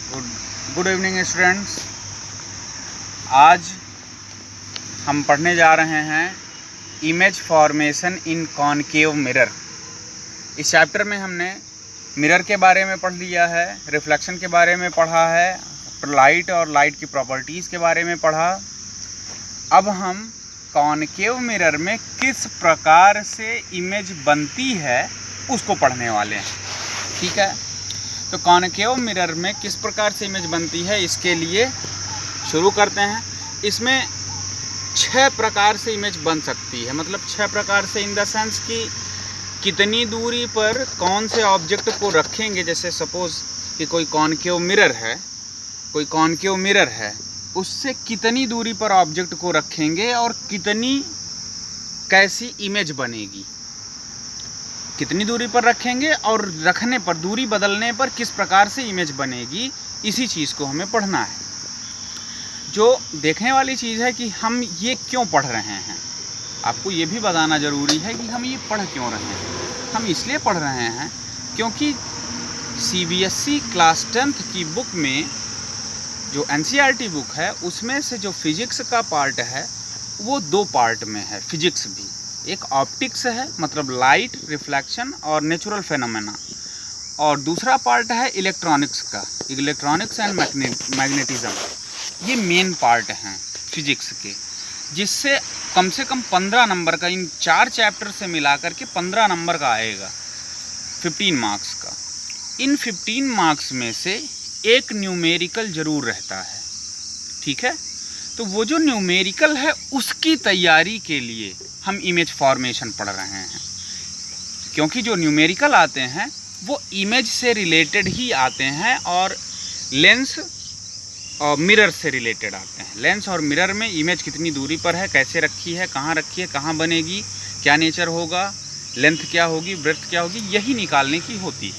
Good evening students. आज हम पढ़ने जा रहे हैं इमेज फॉर्मेशन इन कॉनकेव मिरर। इस चैप्टर में हमने मिरर के बारे में पढ़ लिया है, रिफ्लेक्शन के बारे में पढ़ा है, लाइट और लाइट की प्रॉपर्टीज़ के बारे में पढ़ा। अब हम कॉनकेव मिरर में किस प्रकार से इमेज बनती है उसको पढ़ने वाले हैं। ठीक है, तो कॉनकेव मिरर में किस प्रकार से इमेज बनती है इसके लिए शुरू करते हैं। इसमें 6 प्रकार से इमेज बन सकती है, मतलब 6 प्रकार से इन द सेंस कि कितनी दूरी पर कौन से ऑब्जेक्ट को रखेंगे। जैसे सपोज़ कि कोई कॉनकेव मिरर है, उससे कितनी दूरी पर ऑब्जेक्ट को रखेंगे और कैसी इमेज बनेगी, कितनी दूरी पर रखेंगे और रखने पर, दूरी बदलने पर किस प्रकार से इमेज बनेगी, इसी चीज़ को हमें पढ़ना है। जो देखने वाली चीज़ है कि हम ये क्यों पढ़ रहे हैं, आपको ये भी बताना ज़रूरी है कि हम ये पढ़ क्यों रहे हैं। हम इसलिए पढ़ रहे हैं क्योंकि CBSE क्लास 10th की बुक में, जो NCERT बुक है, उसमें से जो फिजिक्स का पार्ट है वो 2 पार्ट में है। फिजिक्स भी एक ऑप्टिक्स है, मतलब लाइट, रिफ्लेक्शन और नेचुरल फेनोमेना, और दूसरा पार्ट है इलेक्ट्रॉनिक्स का, इलेक्ट्रॉनिक्स एंड मैग्नेटिज्म। ये मेन पार्ट हैं फिजिक्स के, जिससे कम से कम 15 नंबर का, इन 4 चैप्टर से मिलाकर के 15 नंबर का आएगा, 15 मार्क्स का। इन 15 मार्क्स में से एक न्यूमेरिकल ज़रूर रहता है। ठीक है, तो वो जो न्यूमेरिकल है उसकी तैयारी के लिए हम इमेज फॉर्मेशन पढ़ रहे हैं। क्योंकि जो न्यूमेरिकल आते हैं वो इमेज से रिलेटेड ही आते हैं और लेंस और मिरर से रिलेटेड आते हैं। लेंस और मिरर में इमेज कितनी दूरी पर है, कैसे रखी है, कहाँ बनेगी, क्या नेचर होगा, लेंथ क्या होगी, ब्रेड्थ क्या होगी, यही निकालने की होती है।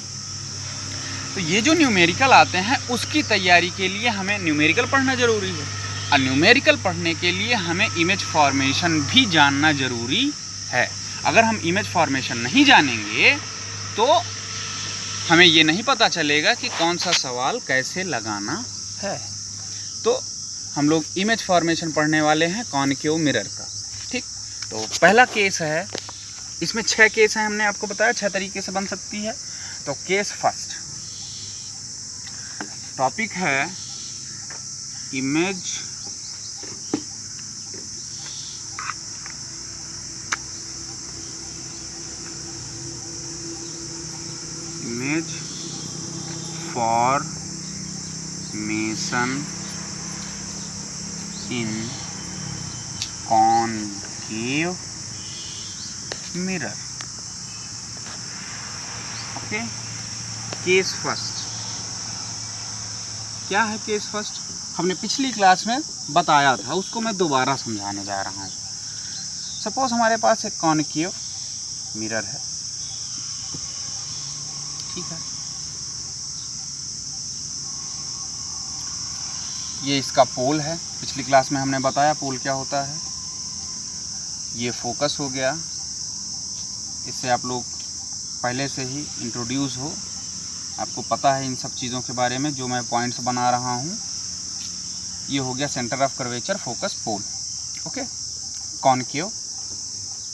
तो ये जो न्यूमेरिकल आते हैं उसकी तैयारी के लिए हमें न्यूमेरिकल पढ़ना ज़रूरी है, और न्यूमेरिकल पढ़ने के लिए हमें इमेज फॉर्मेशन भी जानना ज़रूरी है। अगर हम इमेज फॉर्मेशन नहीं जानेंगे तो हमें ये नहीं पता चलेगा कि कौन सा सवाल कैसे लगाना है। तो हम लोग इमेज फॉर्मेशन पढ़ने वाले हैं कॉनकेव मिरर का। ठीक, तो पहला केस है, इसमें 6 केस हैं, हमने आपको बताया 6 तरीके से बन सकती है। तो केस फर्स्ट, टॉपिक है इमेज फॉर्मेशन इन concave mirror. Okay, case first क्या है? केस फर्स्ट हमने पिछली क्लास में बताया था, उसको मैं दोबारा समझाने जा रहा हूँ। सपोज हमारे पास एक कॉनकेव मिरर है, ठीक है, ये इसका पोल है। पिछली क्लास में हमने बताया पोल क्या होता है। ये फोकस हो गया, इससे आप लोग पहले से ही इंट्रोड्यूस हो, आपको पता है इन सब चीज़ों के बारे में जो मैं पॉइंट्स बना रहा हूँ। ये हो गया centre of curvature, focus, pole. Okay, concave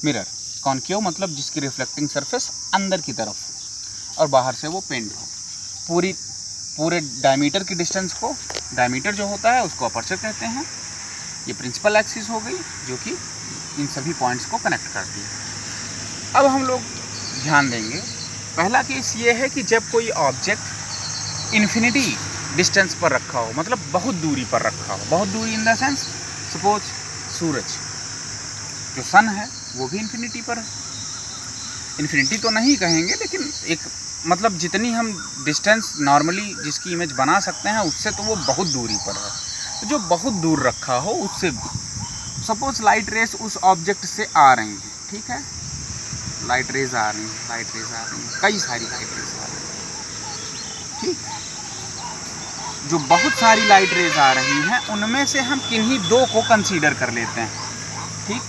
mirror, concave मतलब जिसकी रिफ्लेक्टिंग सरफेस अंदर की तरफ और बाहर से वो पेंट हो। पूरे डायमीटर की डिस्टेंस को, डायमीटर जो होता है उसको अपर्चर कहते हैं। ये प्रिंसिपल एक्सिस हो गई जो कि इन सभी पॉइंट्स को कनेक्ट करती है। अब हम लोग ध्यान देंगे, पहला केस ये है कि जब कोई ऑब्जेक्ट इन्फिनिटी डिस्टेंस पर रखा हो, मतलब बहुत दूरी पर रखा हो। बहुत दूरी इन द सेंस, सपोज सूरज, जो सन है वो भी इन्फिनिटी पर है। इन्फिनिटी तो नहीं कहेंगे, लेकिन एक मतलब जितनी हम डिस्टेंस नॉर्मली जिसकी इमेज बना सकते हैं उससे तो वो बहुत दूरी पर है। तो जो बहुत दूर रखा हो उससे, सपोज लाइट रेस उस ऑब्जेक्ट से आ रही हैं, ठीक है, लाइट रेज आ रही हैं, कई सारी लाइट रेज आ रही हैं। ठीक, जो बहुत सारी लाइट रेज आ रही हैं उनमें से हम किन्हीं 2 को कंसीडर कर लेते हैं। ठीक,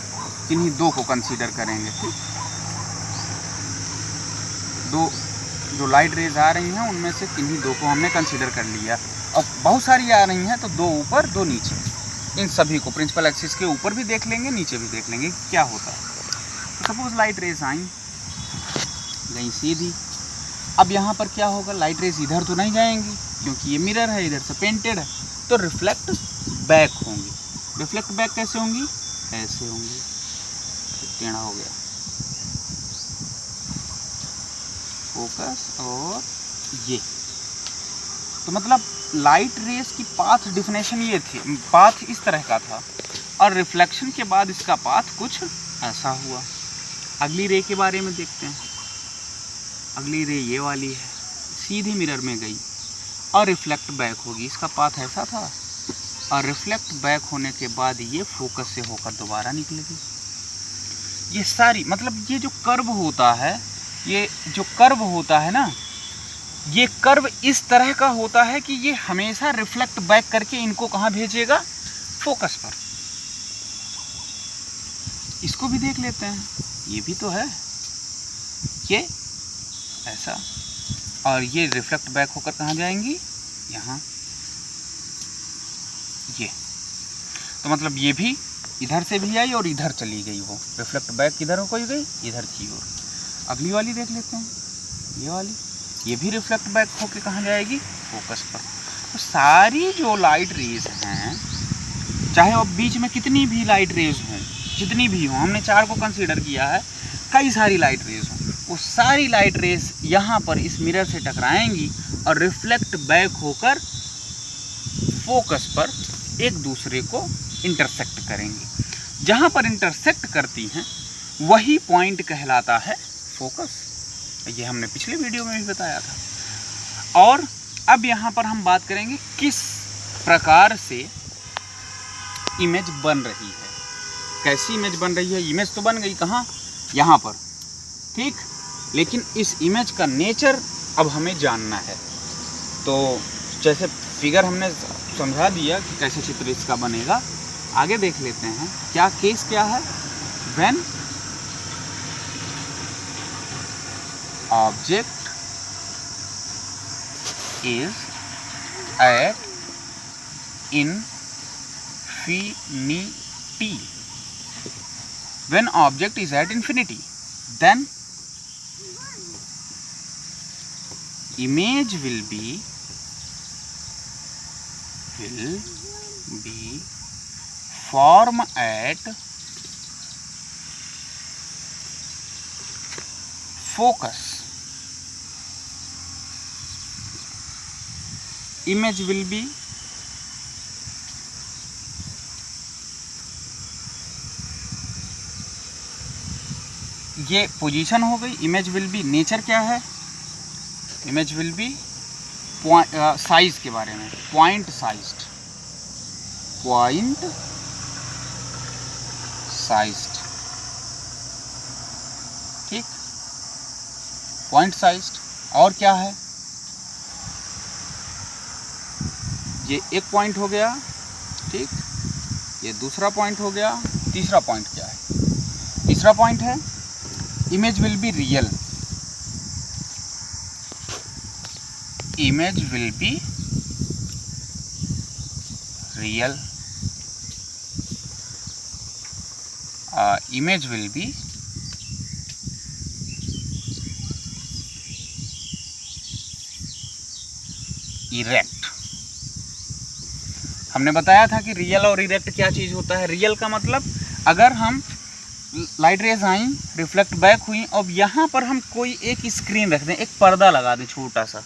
किन्हीं 2 को कंसीडर करेंगे। ठीक, 2 जो लाइट रेज आ रही हैं उनमें से किन्हीं 2 को हमने कंसीडर कर लिया, और बहुत सारी आ रही हैं तो 2 ऊपर 2 नीचे, इन सभी को प्रिंसिपल एक्सिस के ऊपर भी देख लेंगे, नीचे भी देख लेंगे क्या होता है। तो सपोज लाइट रेज आई, गई सीधी। अब यहाँ पर क्या होगा, लाइट रेज इधर तो नहीं जाएंगी क्योंकि ये मिरर है, इधर से पेंटेड है, तो रिफ्लेक्ट बैक होंगी। रिफ्लेक्ट बैक कैसे होंगी, ऐसे होंगी, टेढ़ा हो गया फोकस। और ये तो मतलब लाइट रेस की पाथ डिफिनेशन ये थी, पाथ इस तरह का था, और रिफ्लेक्शन के बाद इसका पाथ कुछ ऐसा हुआ। अगली रे के बारे में देखते हैं। अगली रे ये वाली है, सीधे मिरर में गई और रिफ्लेक्ट बैक होगी, इसका पाथ ऐसा था, और रिफ्लेक्ट बैक होने के बाद ये फोकस से होकर दोबारा निकलेगी। ये सारी मतलब ये जो कर्व होता है, ये जो कर्व होता है ना, ये कर्व इस तरह का होता है कि ये हमेशा रिफ्लेक्ट बैक करके इनको कहाँ भेजेगा, फोकस पर। इसको भी देख लेते हैं, ये भी तो है, ये ऐसा, और ये रिफ्लेक्ट बैक होकर कहाँ जाएंगी, यहाँ, ये। तो मतलब ये भी इधर से भी आई और इधर चली गई, वो रिफ्लेक्ट बैक किधर हो गई, इधर की ओर। अगली वाली देख लेते हैं, ये वाली, ये भी रिफ्लेक्ट बैक होके कहाँ जाएगी, फोकस पर। तो सारी जो लाइट रेज हैं, चाहे वो बीच में कितनी भी लाइट रेज हों, जितनी भी हों, हमने 4 को कंसीडर किया है, कई सारी लाइट रेज हों, वो सारी लाइट रेज यहाँ पर इस मिरर से टकराएंगी और रिफ्लेक्ट बैक होकर फोकस पर एक दूसरे को इंटरसेक्ट करेंगी। जहाँ पर इंटरसेक्ट करती हैं वही पॉइंट कहलाता है फोकस। ये हमने पिछले वीडियो में भी बताया था। और अब यहाँ पर हम बात करेंगे किस प्रकार से इमेज बन रही है, कैसी इमेज बन रही है। इमेज तो बन गई कहाँ, यहाँ पर, ठीक, लेकिन इस इमेज का नेचर अब हमें जानना है। तो जैसे फिगर हमने समझा दिया कि कैसे चित्र इसका बनेगा, आगे देख लेते हैं क्या केस क्या है। When object is at infinity, when object is at infinity, then image will be form at focus. Image will be ये पोजीशन हो गई। इमेज विल बी, नेचर क्या है, इमेज विल बी साइज के बारे में, पॉइंट साइज्ड, ठीक, point sized. और क्या है, ये एक पॉइंट हो गया, ठीक, ये दूसरा पॉइंट हो गया। तीसरा पॉइंट क्या है, तीसरा पॉइंट है image will be real. Image will be real. Image will be erect. हमने बताया था कि रियल और इरेक्ट क्या चीज़ होता है। रियल का मतलब अगर हम लाइट रेज आई, रिफ्लेक्ट बैक हुई, और यहाँ पर हम कोई एक स्क्रीन रख दें, एक पर्दा लगा दें छोटा सा,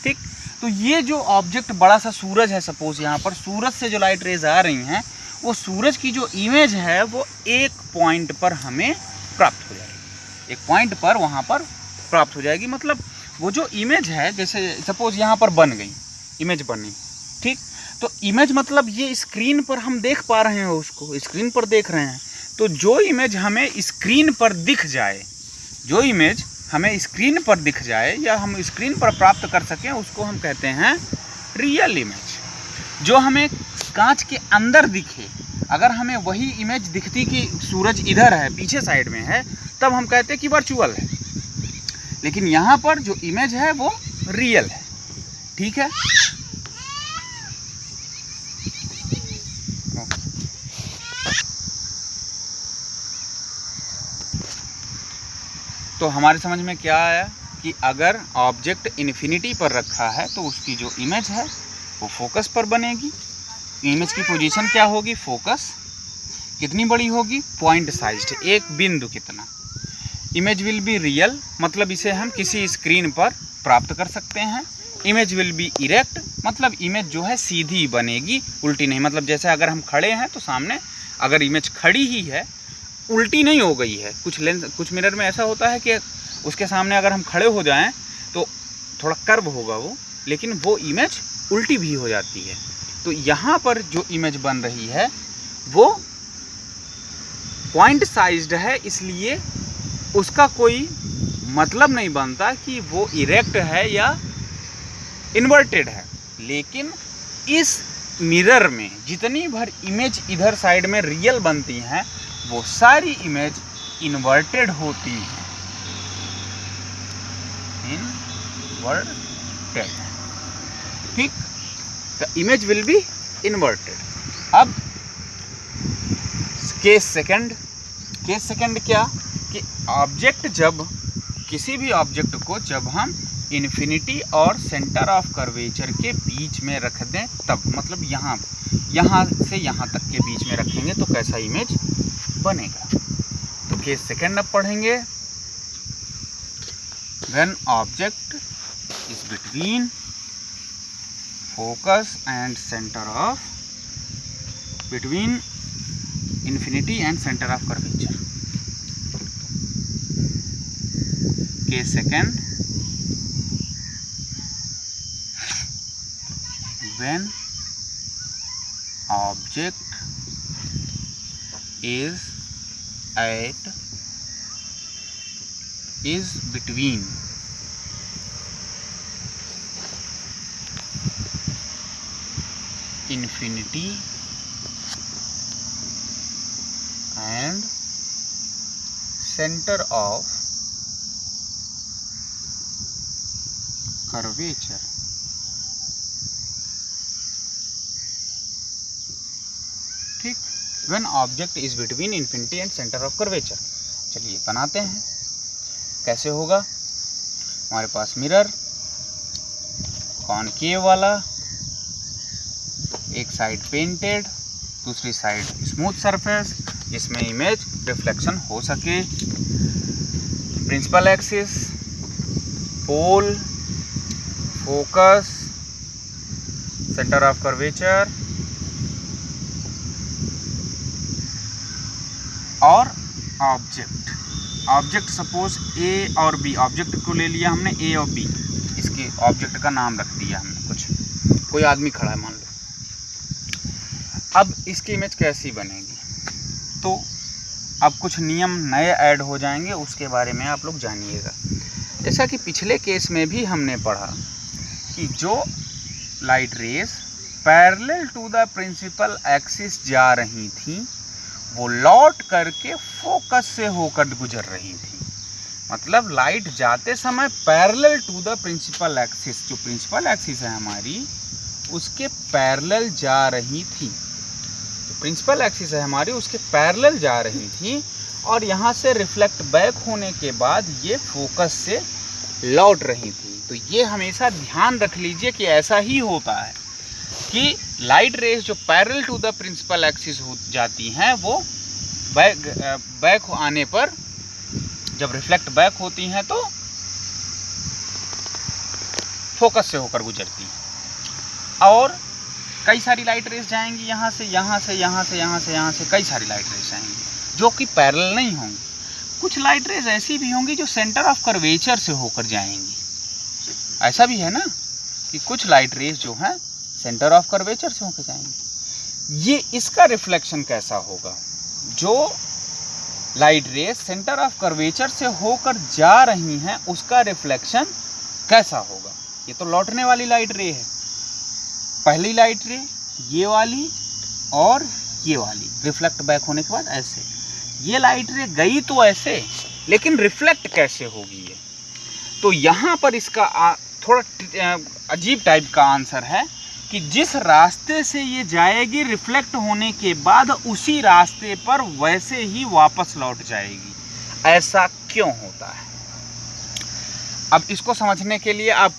ठीक, तो ये जो ऑब्जेक्ट बड़ा सा सूरज है, सपोज यहाँ पर सूरज से जो लाइट रेज आ रही हैं, वो सूरज की जो इमेज है वो एक पॉइंट पर हमें प्राप्त हो जाएगी, एक पॉइंट पर वहाँ पर प्राप्त हो जाएगी। मतलब वो जो इमेज है, जैसे सपोज यहाँ पर बन गई, इमेज बनी, ठीक, तो इमेज मतलब ये स्क्रीन पर हम देख पा रहे हैं, उसको स्क्रीन पर देख रहे हैं। तो जो इमेज हमें स्क्रीन पर दिख जाए, जो इमेज हमें स्क्रीन पर दिख जाए या हम स्क्रीन पर प्राप्त कर सकें, उसको हम कहते हैं रियल इमेज। जो हमें कांच के अंदर दिखे, अगर हमें वही इमेज दिखती कि सूरज इधर है, पीछे साइड में है, तब हम कहते हैं कि वर्चुअल है। लेकिन यहाँ पर जो इमेज है वो रियल है, ठीक है। तो हमारे समझ में क्या आया कि अगर ऑब्जेक्ट इन्फिनिटी पर रखा है तो उसकी जो इमेज है वो फोकस पर बनेगी। इमेज की पोजीशन क्या होगी, फोकस कितनी बड़ी होगी, पॉइंट साइज्ड, एक बिंदु कितना। इमेज विल बी रियल, मतलब इसे हम किसी स्क्रीन पर प्राप्त कर सकते हैं। इमेज विल बी इरेक्ट, मतलब इमेज जो है सीधी बनेगी, उल्टी नहीं। मतलब जैसे अगर हम खड़े हैं तो सामने अगर इमेज खड़ी ही है, उल्टी नहीं हो गई है। कुछ मिरर में ऐसा होता है कि उसके सामने अगर हम खड़े हो जाएं तो थोड़ा कर्व होगा वो, लेकिन वो इमेज उल्टी भी हो जाती है। तो यहाँ पर जो इमेज बन रही है वो पॉइंट साइज्ड है, इसलिए उसका कोई मतलब नहीं बनता कि वो इरेक्ट है या इन्वर्टेड है। लेकिन इस मिरर में जितनी भर इमेज इधर साइड में रियल बनती हैं वो सारी इमेज इन्वर्टेड होती हैं, इन्वर्टेड, ठीक। The image will be inverted. अब केस सेकंड क्या कि ऑब्जेक्ट जब किसी भी ऑब्जेक्ट को जब हम इन्फिनिटी और सेंटर ऑफ कर्वेचर के बीच में रख दें तब, मतलब यहाँ से यहाँ तक के बीच में रखेंगे तो कैसा इमेज बनेगा। तो केस सेकंड अब पढ़ेंगे। When object is between focus and centre of, between infinity and centre of curvature. Case second, when object is between infinity and center of curvature, ठीक। When object is between infinity and centre of curvature. चलिए बनाते हैं, कैसे होगा। हमारे पास mirror concave वाला, एक side painted, दूसरी साइड स्मूथ सरफेस, जिसमें इमेज रिफ्लेक्शन हो सके। Principal axis, pole, focus, centre of curvature और ऑब्जेक्ट सपोज ए और बी, ऑब्जेक्ट को ले लिया हमने ए और बी, इसके ऑब्जेक्ट का नाम रख दिया हमने, कुछ कोई आदमी खड़ा है मान लो। अब इसकी इमेज कैसी बनेगी, तो अब कुछ नियम नए ऐड हो जाएंगे, उसके बारे में आप लोग जानिएगा। जैसा कि पिछले केस में भी हमने पढ़ा कि जो light rays parallel to the principal axis जा रही थी वो लौट करके फोकस से होकर गुजर रही थी। मतलब लाइट जाते समय parallel to the principal axis, जो प्रिंसिपल एक्सिस है हमारी उसके पैरेलल जा रही थी, जो प्रिंसिपल एक्सिस है हमारी उसके पैरेलल जा रही थी, और यहाँ से रिफ्लेक्ट बैक होने के बाद ये फोकस से लौट रही थी। तो ये हमेशा ध्यान रख लीजिए कि ऐसा ही होता है कि लाइट रेज जो parallel to the principal axis हो जाती हैं वो बैक आने पर, जब रिफ्लेक्ट बैक होती हैं तो फोकस से होकर गुजरती हैं। और कई सारी लाइट रेज जाएंगी यहाँ से कई सारी लाइट रेज जाएंगी जो कि पैरेलल नहीं होंगी। कुछ लाइट रेज ऐसी भी होंगी जो सेंटर ऑफ कर्वेचर से होकर जाएंगी। ऐसा भी है ना कि कुछ लाइट रेज जो हैं सेंटर ऑफ कर्वेचर से होकर जाएंगी। ये इसका रिफ्लेक्शन कैसा होगा, जो light raise centre of curvature से होकर जा रही हैं उसका रिफ्लेक्शन कैसा होगा। ये तो लौटने वाली लाइट रे है, पहली लाइट रे ये वाली और ये वाली, रिफ्लेक्ट बैक होने के बाद ऐसे, ये लाइट रे गई तो ऐसे, लेकिन रिफ्लेक्ट कैसे होगी ये। तो यहाँ पर इसका थोड़ा अजीब टाइप का आंसर है कि जिस रास्ते से ये जाएगी रिफ्लेक्ट होने के बाद उसी रास्ते पर वैसे ही वापस लौट जाएगी। ऐसा क्यों होता है? अब इसको समझने के लिए आप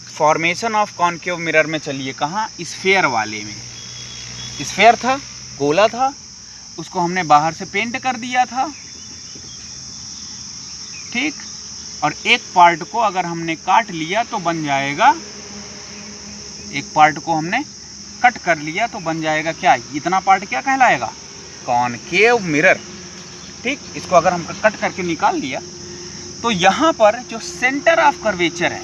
फॉर्मेशन ऑफ कॉनकेव मिरर में चलिए। कहाँ? स्फेयर वाले में। स्फेयर था, गोला था, उसको हमने बाहर से पेंट कर दिया था, ठीक। और एक पार्ट को अगर हमने काट लिया तो बन जाएगा, एक पार्ट को हमने कट कर लिया तो बन जाएगा क्या? इतना पार्ट क्या कहलाएगा? कॉनकेव मिरर, ठीक। इसको अगर हम कट करके निकाल लिया तो यहाँ पर जो सेंटर ऑफ कर्वेचर है,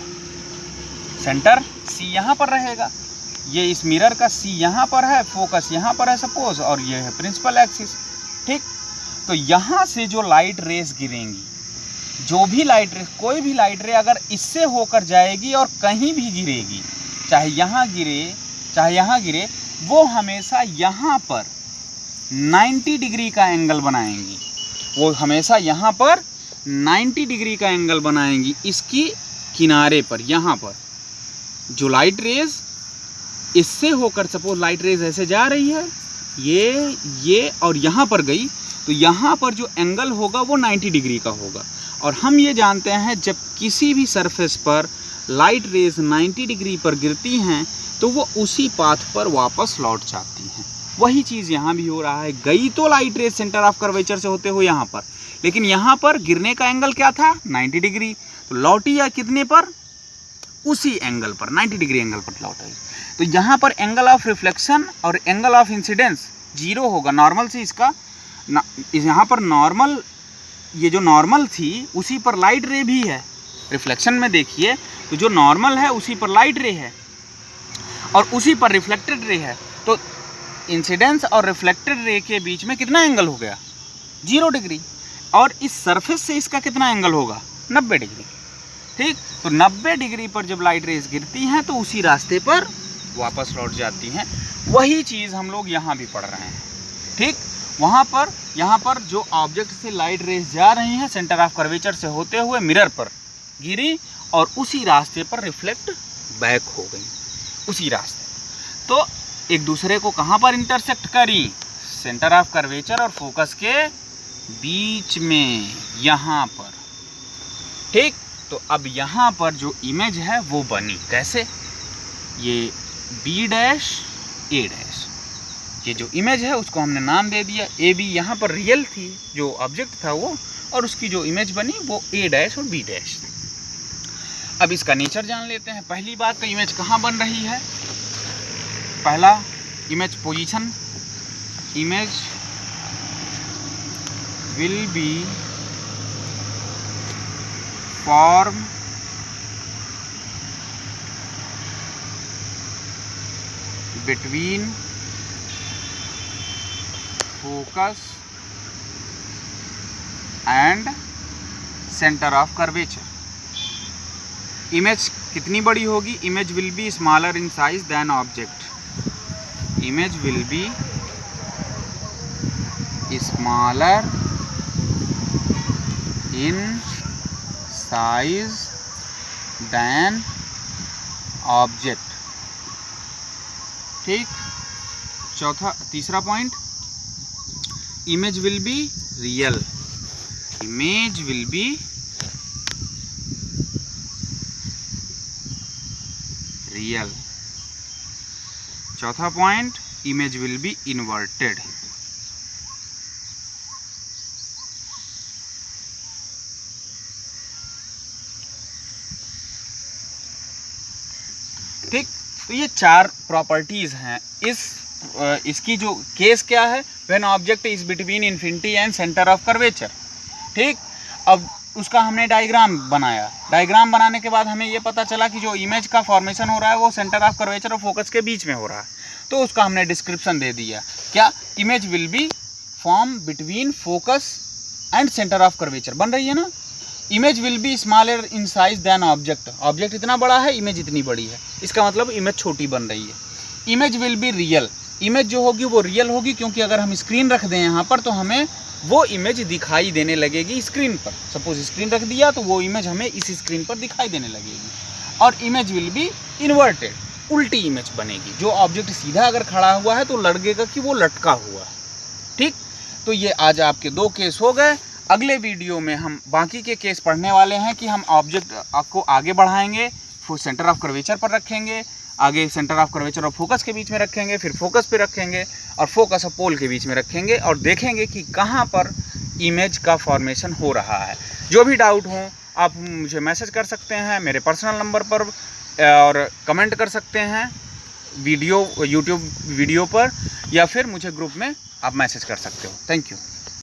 सेंटर सी यहाँ पर रहेगा। ये इस मिरर का सी यहाँ पर है, फोकस यहाँ पर है सपोज, और ये है प्रिंसिपल एक्सिस, ठीक। तो यहाँ से जो लाइट रेस गिरेंगी, जो भी लाइट रेस, कोई भी लाइट रे अगर इससे होकर जाएगी और कहीं भी गिरेगी, चाहे यहाँ गिरे चाहे यहाँ गिरे, वो हमेशा यहाँ पर 90 डिग्री का एंगल बनाएंगी। वो हमेशा यहाँ पर 90 डिग्री का एंगल बनाएंगी इसकी किनारे पर। यहाँ पर जो लाइट रेज इससे होकर, सपोज लाइट रेज ऐसे जा रही है, ये और यहाँ पर गई, तो यहाँ पर जो एंगल होगा वो 90 डिग्री का होगा। और हम ये जानते हैं जब किसी भी सरफेस पर लाइट रेज 90 डिग्री पर गिरती हैं तो वो उसी पाथ पर वापस लौट जाती हैं। वही चीज़ यहाँ भी हो रहा है। गई तो light rays centre of curvature से होते हुए यहाँ पर, लेकिन यहाँ पर गिरने का एंगल क्या था? 90 डिग्री। तो लौटी या कितने पर? उसी एंगल पर, 90 डिग्री एंगल पर लौटी। तो यहाँ पर एंगल ऑफ रिफ्लेक्शन और एंगल ऑफ इंसिडेंस 0 होगा। नॉर्मल से इसका यहाँ पर नॉर्मल, ये जो नॉर्मल थी उसी पर लाइट रे भी है। रिफ्लेक्शन में देखिए तो जो नॉर्मल है उसी पर लाइट रे है और उसी पर रिफ्लेक्टेड रे है। तो इंसिडेंस और रिफ्लेक्टेड रे के बीच में कितना एंगल हो गया? 0 डिग्री। और इस सरफेस से इसका कितना एंगल होगा? 90 डिग्री, ठीक। तो 90 डिग्री पर जब लाइट रेज गिरती हैं तो उसी रास्ते पर वापस लौट जाती हैं। वही चीज़ हम लोग यहाँ भी पढ़ रहे हैं, ठीक। वहाँ पर, यहाँ पर जो ऑब्जेक्ट से लाइट रेज जा रही हैं सेंटर ऑफ कर्वेचर से होते हुए मिरर पर गिरी और उसी रास्ते पर रिफ्लेक्ट बैक हो गई, उसी रास्ते। तो एक दूसरे को कहाँ पर इंटरसेक्ट करी? सेंटर ऑफ कर्वेचर और फोकस के बीच में, यहाँ पर, ठीक। तो अब यहाँ पर जो इमेज है वो बनी कैसे? ये बी डैश ए डैश, ये जो इमेज है उसको हमने नाम दे दिया ए बी। यहाँ पर रियल थी जो ऑब्जेक्ट था वो, और उसकी जो इमेज बनी वो ए डैश और बी डैश। अब इसका नेचर जान लेते हैं। पहली बात तो इमेज कहाँ बन रही है? पहला image position, image will be form between focus and centre of curvature. Image कितनी बड़ी होगी? Image will be smaller in size than object. Image will be smaller in size than object, ठीक। तीसरा point, image will be real. Image will be real. चौथा point, image will be inverted. ठीक। तो ये 4 properties हैं। इसकी जो case क्या है? When object is between infinity and centre of curvature, ठीक। अब उसका हमने डायग्राम बनाया। डायग्राम बनाने के बाद हमें ये पता चला कि जो इमेज का फॉर्मेशन हो रहा है वो सेंटर ऑफ कर्वेचर और फोकस के बीच में हो रहा है। तो उसका हमने डिस्क्रिप्शन दे दिया। क्या? Image will be form between focus and centre of curvature. बन रही है ना? Image will be smaller in size than object. Object इतना बड़ा है, इमेज इतनी बड़ी है, इसका मतलब इमेज छोटी बन रही है। Image will be real. Image जो होगी वो रियल होगी, क्योंकि अगर हम स्क्रीन रख दें यहाँ पर तो हमें वो इमेज दिखाई देने लगेगी स्क्रीन पर। सपोज स्क्रीन रख दिया तो वो इमेज हमें इस स्क्रीन पर दिखाई देने लगेगी। और इमेज विल बी इन्वर्टेड, उल्टी इमेज बनेगी। जो ऑब्जेक्ट सीधा अगर खड़ा हुआ है तो लगेगा कि वो लटका हुआ है, ठीक। तो ये आज आपके 2 केस हो गए। अगले वीडियो में हम बाकी के केस पढ़ने वाले हैं कि हम ऑब्जेक्ट को आगे बढ़ाएंगे, सेंटर ऑफ कर्वेचर पर रखेंगे, आगे सेंटर ऑफ कर्वेचर और फोकस के बीच में रखेंगे, फिर फोकस पे रखेंगे और फोकस और पोल के बीच में रखेंगे और देखेंगे कि कहाँ पर इमेज का फॉर्मेशन हो रहा है। जो भी डाउट हो आप मुझे मैसेज कर सकते हैं मेरे पर्सनल नंबर पर और कमेंट कर सकते हैं यूट्यूब वीडियो पर, या फिर मुझे ग्रुप में आप मैसेज कर सकते हो। Thank you.